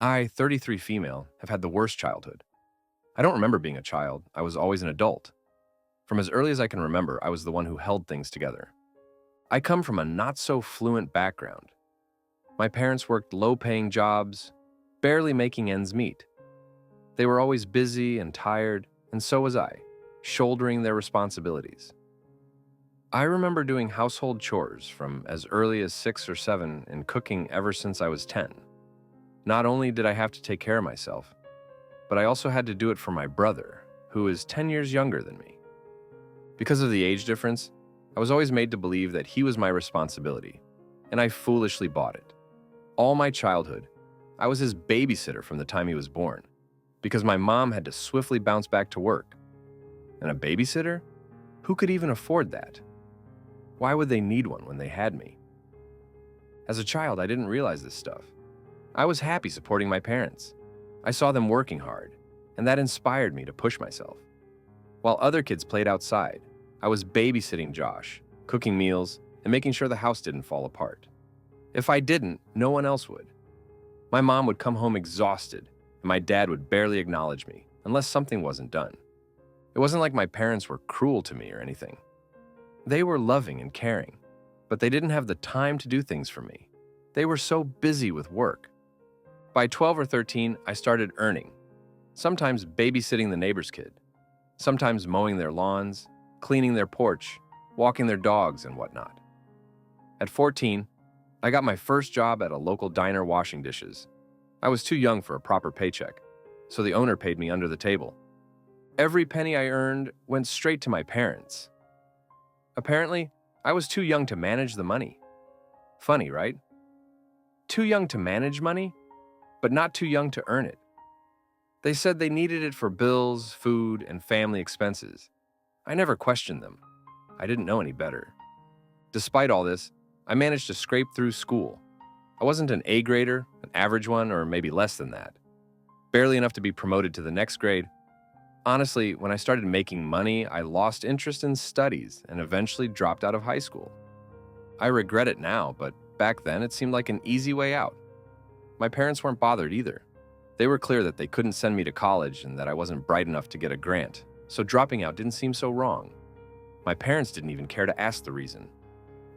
I, 33 female, have had the worst childhood. I don't remember being a child, I was always an adult. From as early as I can remember, I was the one who held things together. I come from a not so fluent background. My parents worked low paying jobs, barely making ends meet. They were always busy and tired, and so was I, shouldering their responsibilities. I remember doing household chores from as early as 6 or 7 and cooking ever since I was 10. Not only did I have to take care of myself, but I also had to do it for my brother, who is 10 years younger than me. Because of the age difference, I was always made to believe that he was my responsibility, and I foolishly bought it. All my childhood, I was his babysitter from the time he was born, because my mom had to swiftly bounce back to work. And a babysitter? Who could even afford that? Why would they need one when they had me? As a child, I didn't realize this stuff. I was happy supporting my parents. I saw them working hard, and that inspired me to push myself. While other kids played outside, I was babysitting Josh, cooking meals, and making sure the house didn't fall apart. If I didn't, no one else would. My mom would come home exhausted, and my dad would barely acknowledge me unless something wasn't done. It wasn't like my parents were cruel to me or anything. They were loving and caring, but they didn't have the time to do things for me. They were so busy with work. By 12 or 13, I started earning, sometimes babysitting the neighbor's kid, sometimes mowing their lawns, cleaning their porch, walking their dogs, and whatnot. At 14, I got my first job at a local diner washing dishes. I was too young for a proper paycheck, so the owner paid me under the table. Every penny I earned went straight to my parents. Apparently, I was too young to manage the money. Funny, right? Too young to manage money, but not too young to earn it. They said they needed it for bills, food, and family expenses. I never questioned them. I didn't know any better. Despite all this, I managed to scrape through school. I wasn't an A grader, an average one, or maybe less than that. Barely enough to be promoted to the next grade. Honestly, when I started making money, I lost interest in studies and eventually dropped out of high school. I regret it now, but back then it seemed like an easy way out. My parents weren't bothered either. They were clear that they couldn't send me to college and that I wasn't bright enough to get a grant, so dropping out didn't seem so wrong. My parents didn't even care to ask the reason.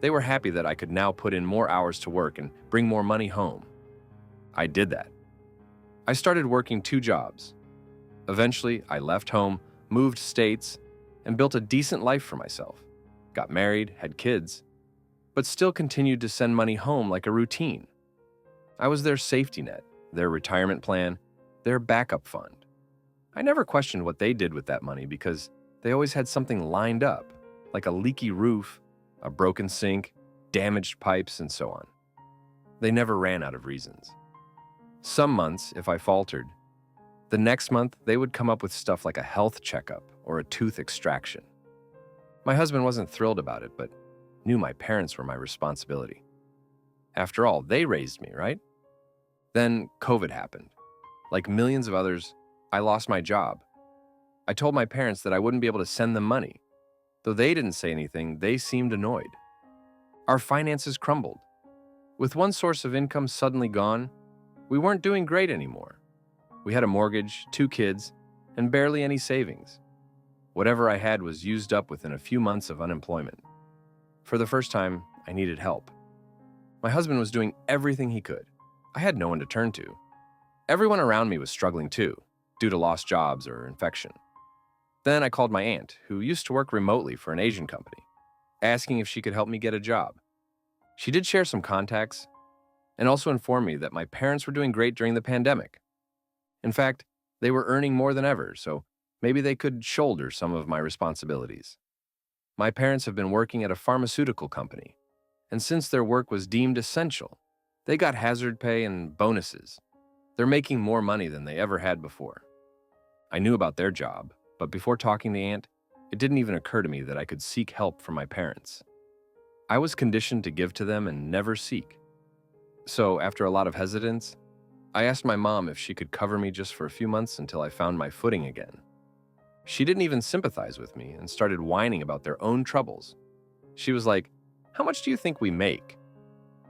They were happy that I could now put in more hours to work and bring more money home. I did that. I started working 2 jobs. Eventually, I left home, moved states, and built a decent life for myself. Got married, had kids, but still continued to send money home like a routine. I was their safety net, their retirement plan, their backup fund. I never questioned what they did with that money because they always had something lined up, like a leaky roof, a broken sink, damaged pipes, and so on. They never ran out of reasons. Some months, if I faltered, the next month they would come up with stuff like a health checkup or a tooth extraction. My husband wasn't thrilled about it, but knew my parents were my responsibility. After all, they raised me, right? Then COVID happened. Like millions of others, I lost my job. I told my parents that I wouldn't be able to send them money. Though they didn't say anything, they seemed annoyed. Our finances crumbled. With one source of income suddenly gone, we weren't doing great anymore. We had a mortgage, 2 kids, and barely any savings. Whatever I had was used up within a few months of unemployment. For the first time, I needed help. My husband was doing everything he could. I had no one to turn to. Everyone around me was struggling too, due to lost jobs or infection. Then I called my aunt, who used to work remotely for an Asian company, asking if she could help me get a job. She did share some contacts and also informed me that my parents were doing great during the pandemic. In fact, they were earning more than ever, so maybe they could shoulder some of my responsibilities. My parents have been working at a pharmaceutical company, and since their work was deemed essential, they got hazard pay and bonuses. They're making more money than they ever had before. I knew about their job, but before talking to Aunt, it didn't even occur to me that I could seek help from my parents. I was conditioned to give to them and never seek. So, after a lot of hesitance, I asked my mom if she could cover me just for a few months until I found my footing again. She didn't even sympathize with me and started whining about their own troubles. She was like, "How much do you think we make?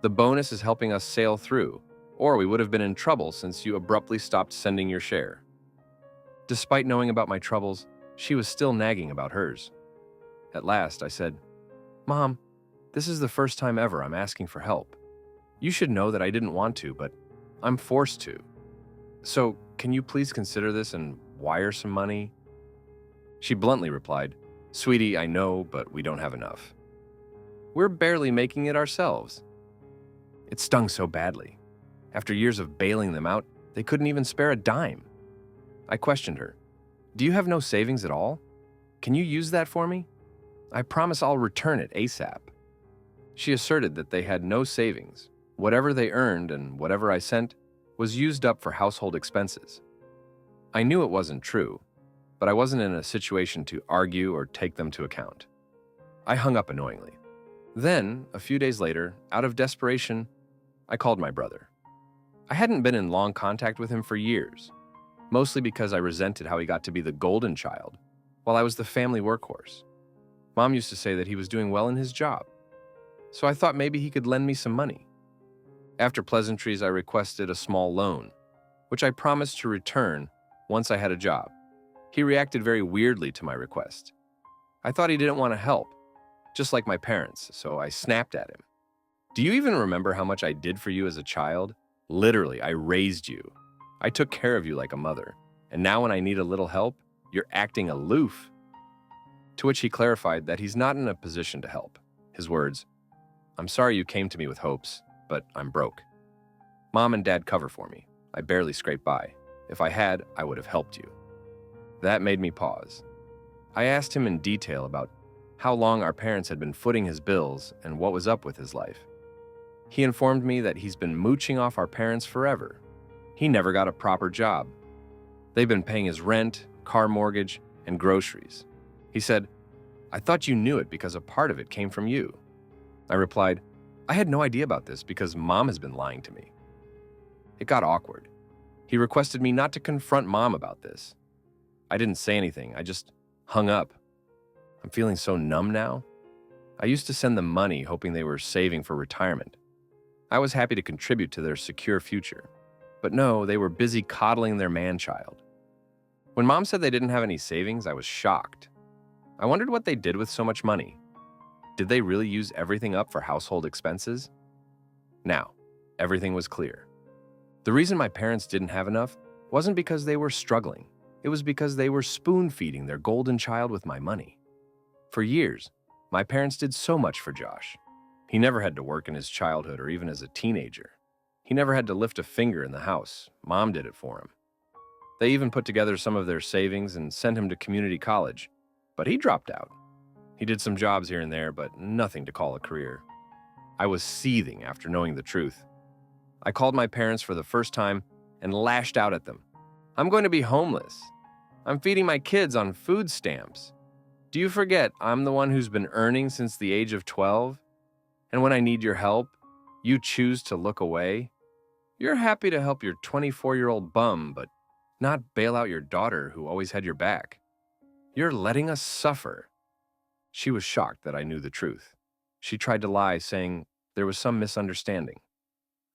The bonus is helping us sail through, or we would have been in trouble since you abruptly stopped sending your share." Despite knowing about my troubles, she was still nagging about hers. At last, I said, "Mom, this is the first time ever I'm asking for help. You should know that I didn't want to, but I'm forced to. So, can you please consider this and wire some money?" She bluntly replied, "Sweetie, I know, but we don't have enough. We're barely making it ourselves." It stung so badly. After years of bailing them out, they couldn't even spare a dime. I questioned her. "Do you have no savings at all? Can you use that for me? I promise I'll return it ASAP." She asserted that they had no savings. Whatever they earned and whatever I sent was used up for household expenses. I knew it wasn't true, but I wasn't in a situation to argue or take them to account. I hung up annoyingly. Then, a few days later, out of desperation, I called my brother. I hadn't been in long contact with him for years, mostly because I resented how he got to be the golden child, while I was the family workhorse. Mom used to say that he was doing well in his job, so I thought maybe he could lend me some money. After pleasantries, I requested a small loan, which I promised to return once I had a job. He reacted very weirdly to my request. I thought he didn't want to help, just like my parents, so I snapped at him. "Do you even remember how much I did for you as a child? Literally, I raised you. I took care of you like a mother, and now when I need a little help, you're acting aloof." To which he clarified that he's not in a position to help. His words, "I'm sorry you came to me with hopes, but I'm broke. Mom and Dad cover for me. I barely scrape by. If I had, I would have helped you." That made me pause. I asked him in detail about how long our parents had been footing his bills and what was up with his life. He informed me that he's been mooching off our parents forever. He never got a proper job. They've been paying his rent, car mortgage, and groceries. He said, "I thought you knew it because a part of it came from you." I replied, "I had no idea about this because Mom has been lying to me." It got awkward. He requested me not to confront Mom about this. I didn't say anything, I just hung up. I'm feeling so numb now. I used to send them money hoping they were saving for retirement. I was happy to contribute to their secure future. But no, they were busy coddling their man-child. When Mom said they didn't have any savings, I was shocked. I wondered what they did with so much money. Did they really use everything up for household expenses? Now, everything was clear. The reason my parents didn't have enough wasn't because they were struggling. It was because they were spoon-feeding their golden child with my money. For years, my parents did so much for Josh. He never had to work in his childhood or even as a teenager. He never had to lift a finger in the house. Mom did it for him. They even put together some of their savings and sent him to community college, but he dropped out. He did some jobs here and there, but nothing to call a career. I was seething after knowing the truth. I called my parents for the first time and lashed out at them. "I'm going to be homeless. I'm feeding my kids on food stamps. Do you forget I'm the one who's been earning since the age of 12? And when I need your help, you choose to look away? You're happy to help your 24-year-old bum, but not bail out your daughter who always had your back. You're letting us suffer." She was shocked that I knew the truth. She tried to lie, saying there was some misunderstanding.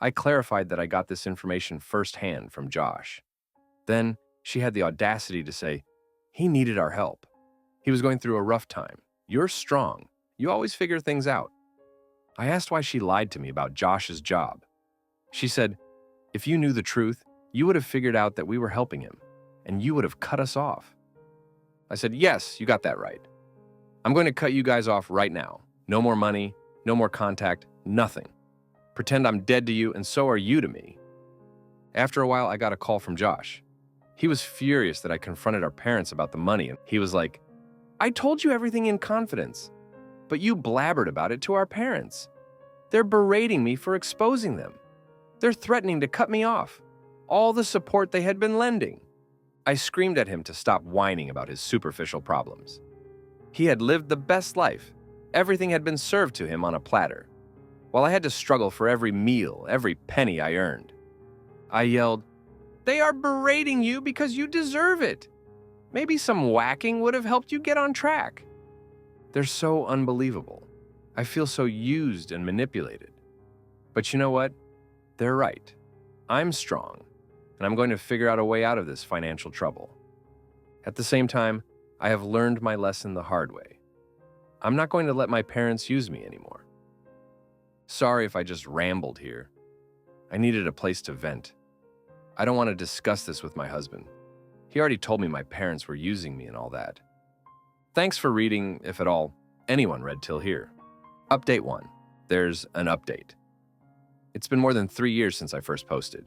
I clarified that I got this information firsthand from Josh. Then she had the audacity to say, "He needed our help. He was going through a rough time. You're strong. You always figure things out." I asked why she lied to me about Josh's job. She said, "If you knew the truth, you would have figured out that we were helping him, and you would have cut us off." I said, "Yes, you got that right. I'm going to cut you guys off right now. No more money, no more contact, nothing. Pretend I'm dead to you, and so are you to me." After a while, I got a call from Josh. He was furious that I confronted our parents about the money, and he was like, "I told you everything in confidence, but you blabbered about it to our parents. They're berating me for exposing them. They're threatening to cut me off, all the support they had been lending." I screamed at him to stop whining about his superficial problems. He had lived the best life. Everything had been served to him on a platter, while I had to struggle for every meal, every penny I earned. I yelled, "They are berating you because you deserve it. Maybe some whacking would have helped you get on track. They're so unbelievable. I feel so used and manipulated. But you know what? They're right. I'm strong, and I'm going to figure out a way out of this financial trouble. At the same time, I have learned my lesson the hard way. I'm not going to let my parents use me anymore. Sorry if I just rambled here. I needed a place to vent. I don't want to discuss this with my husband. He already told me my parents were using me and all that. Thanks for reading, if at all anyone read till here. Update 1. There's an update. It's been more than 3 years since I first posted.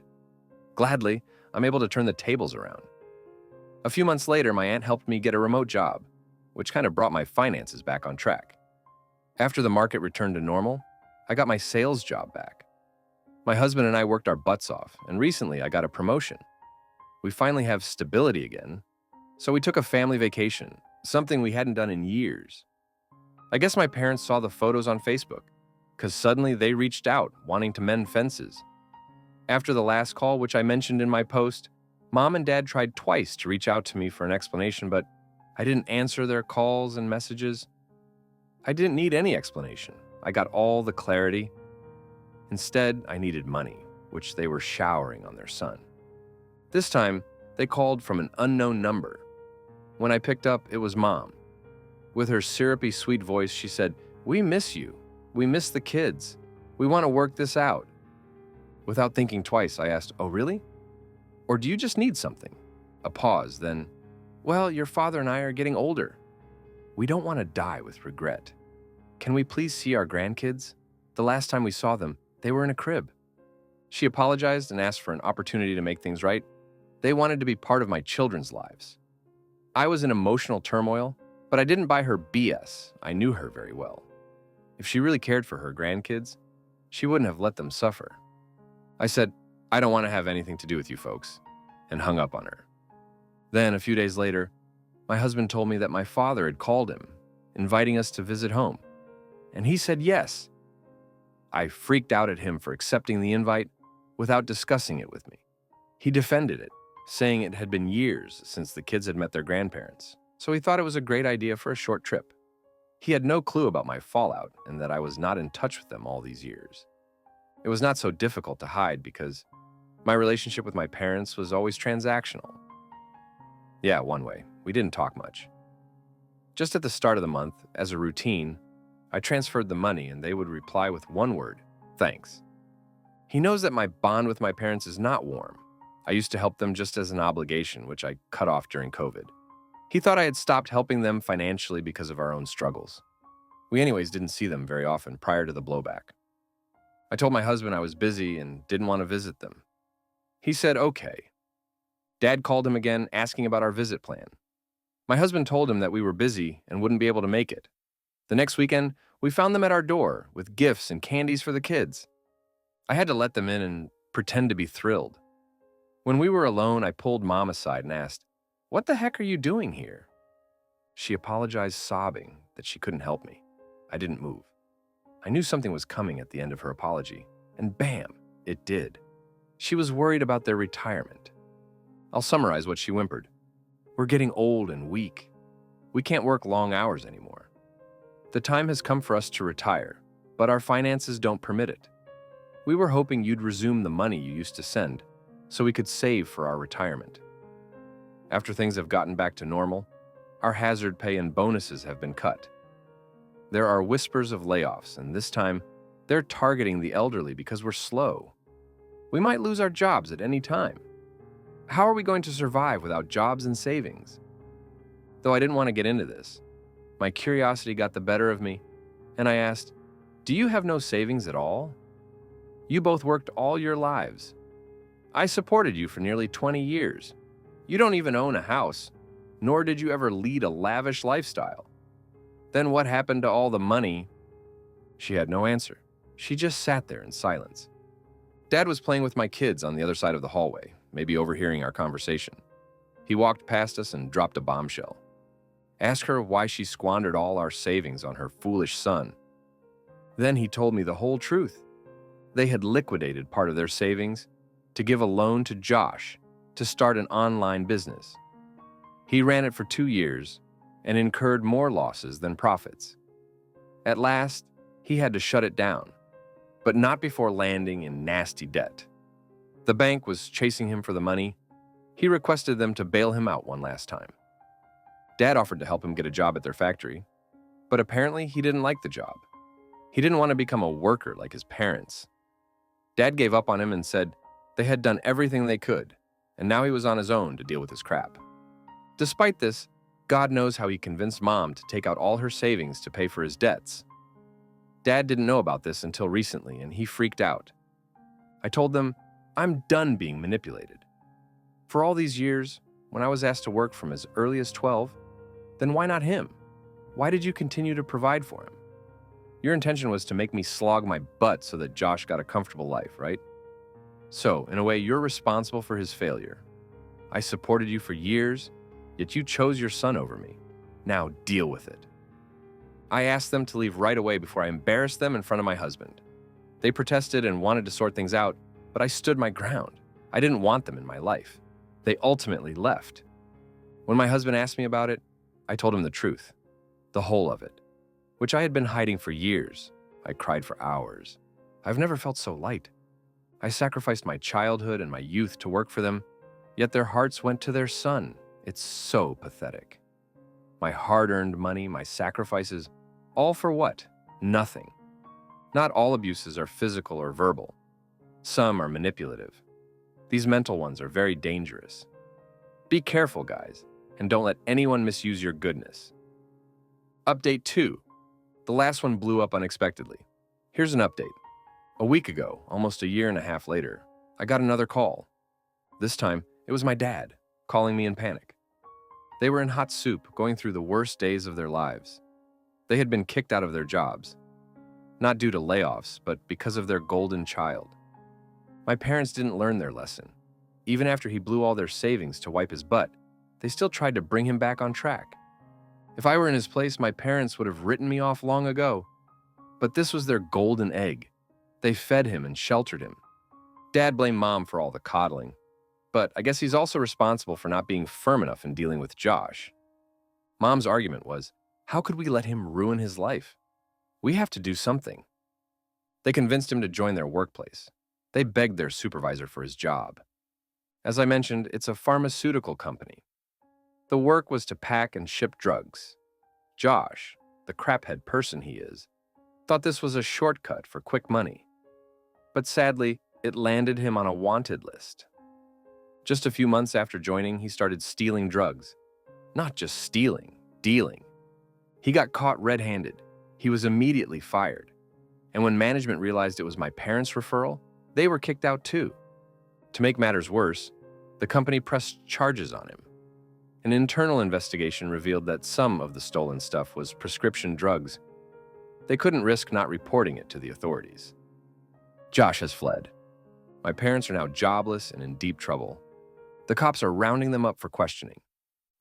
Gladly, I'm able to turn the tables around. A few months later, my aunt helped me get a remote job, which kind of brought my finances back on track. After the market returned to normal, I got my sales job back. My husband and I worked our butts off, and recently I got a promotion. We finally have stability again, so we took a family vacation, something we hadn't done in years. I guess my parents saw the photos on Facebook, because suddenly they reached out, wanting to mend fences. After the last call, which I mentioned in my post, Mom and Dad tried twice to reach out to me for an explanation, but I didn't answer their calls and messages. I didn't need any explanation. I got all the clarity. Instead, I needed money, which they were showering on their son. This time, they called from an unknown number. When I picked up, it was Mom. With her syrupy, sweet voice, she said, "We miss you. We miss the kids. We want to work this out." Without thinking twice, I asked, "Oh, really? Or do you just need something?" A pause, then, "Well, your father and I are getting older. We don't want to die with regret. Can we please see our grandkids? The last time we saw them, they were in a crib." She apologized and asked for an opportunity to make things right. They wanted to be part of my children's lives. I was in emotional turmoil, but I didn't buy her BS. I knew her very well. If she really cared for her grandkids, she wouldn't have let them suffer. I said, "I don't want to have anything to do with you folks," and hung up on her. Then, a few days later, my husband told me that my father had called him, inviting us to visit home, and he said yes. I freaked out at him for accepting the invite without discussing it with me. He defended it, saying it had been years since the kids had met their grandparents, so he thought it was a great idea for a short trip. He had no clue about my fallout and that I was not in touch with them all these years. It was not so difficult to hide because my relationship with my parents was always transactional. Yeah, one way. We didn't talk much. Just at the start of the month, as a routine, I transferred the money and they would reply with one word, "Thanks." He knows that my bond with my parents is not warm. I used to help them just as an obligation, which I cut off during COVID. He thought I had stopped helping them financially because of our own struggles. We anyways didn't see them very often prior to the blowback. I told my husband I was busy and didn't want to visit them. He said, "Okay." Dad called him again, asking about our visit plan. My husband told him that we were busy and wouldn't be able to make it. The next weekend, we found them at our door with gifts and candies for the kids. I had to let them in and pretend to be thrilled. When we were alone, I pulled Mom aside and asked, "What the heck are you doing here?" She apologized, sobbing that she couldn't help me. I didn't move. I knew something was coming at the end of her apology, and bam, it did. She was worried about their retirement. I'll summarize what she whimpered. "We're getting old and weak. We can't work long hours anymore. The time has come for us to retire, but our finances don't permit it. We were hoping you'd resume the money you used to send so we could save for our retirement. After things have gotten back to normal, our hazard pay and bonuses have been cut. There are whispers of layoffs, and this time, they're targeting the elderly because we're slow. We might lose our jobs at any time. How are we going to survive without jobs and savings?" Though I didn't want to get into this, my curiosity got the better of me, and I asked, "Do you have no savings at all? You both worked all your lives. I supported you for nearly 20 years. You don't even own a house, nor did you ever lead a lavish lifestyle. Then what happened to all the money?" She had no answer. She just sat there in silence. Dad was playing with my kids on the other side of the hallway, maybe overhearing our conversation. He walked past us and dropped a bombshell. Ask her why she squandered all our savings on her foolish son. Then he told me the whole truth. They had liquidated part of their savings to give a loan to Josh to start an online business. He ran it for 2 years and incurred more losses than profits. At last, he had to shut it down, but not before landing in nasty debt. The bank was chasing him for the money. He requested them to bail him out one last time. Dad offered to help him get a job at their factory, but apparently he didn't like the job. He didn't want to become a worker like his parents. Dad gave up on him and said they had done everything they could, and now he was on his own to deal with his crap. Despite this, God knows how he convinced Mom to take out all her savings to pay for his debts. Dad didn't know about this until recently, and he freaked out. I told them, I'm done being manipulated. For all these years, when I was asked to work from as early as 12, then why not him? Why did you continue to provide for him? Your intention was to make me slog my butt so that Josh got a comfortable life, right? So, in a way, you're responsible for his failure. I supported you for years, yet you chose your son over me. Now deal with it. I asked them to leave right away before I embarrassed them in front of my husband. They protested and wanted to sort things out, but I stood my ground. I didn't want them in my life. They ultimately left. When my husband asked me about it, I told him the truth, the whole of it, which I had been hiding for years. I cried for hours. I've never felt so light. I sacrificed my childhood and my youth to work for them, yet their hearts went to their son. It's so pathetic. My hard-earned money, my sacrifices, all for what? Nothing. Not all abuses are physical or verbal. Some are manipulative. These mental ones are very dangerous. Be careful, guys, and don't let anyone misuse your goodness. Update 2. The last one blew up unexpectedly. Here's an update. A week ago, almost a year and a half later, I got another call. This time, it was my dad, calling me in panic. They were in hot soup, going through the worst days of their lives. They had been kicked out of their jobs. Not due to layoffs, but because of their golden child. My parents didn't learn their lesson. Even after he blew all their savings to wipe his butt, they still tried to bring him back on track. If I were in his place, my parents would have written me off long ago. But this was their golden egg. They fed him and sheltered him. Dad blamed Mom for all the coddling, but I guess he's also responsible for not being firm enough in dealing with Josh. Mom's argument was, how could we let him ruin his life? We have to do something. They convinced him to join their workplace. They begged their supervisor for his job. As I mentioned, it's a pharmaceutical company. The work was to pack and ship drugs. Josh, the craphead person he is, thought this was a shortcut for quick money. But sadly, it landed him on a wanted list. Just a few months after joining, he started stealing drugs. Not just stealing, dealing. He got caught red-handed. He was immediately fired. And when management realized it was my parents' referral, they were kicked out too. To make matters worse, the company pressed charges on him. An internal investigation revealed that some of the stolen stuff was prescription drugs. They couldn't risk not reporting it to the authorities. Josh has fled. My parents are now jobless and in deep trouble. The cops are rounding them up for questioning.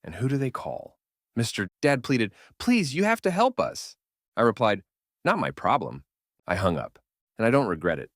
And who do they call? Mr. Dad pleaded, "Please, you have to help us." I replied, "Not my problem." I hung up, and I don't regret it.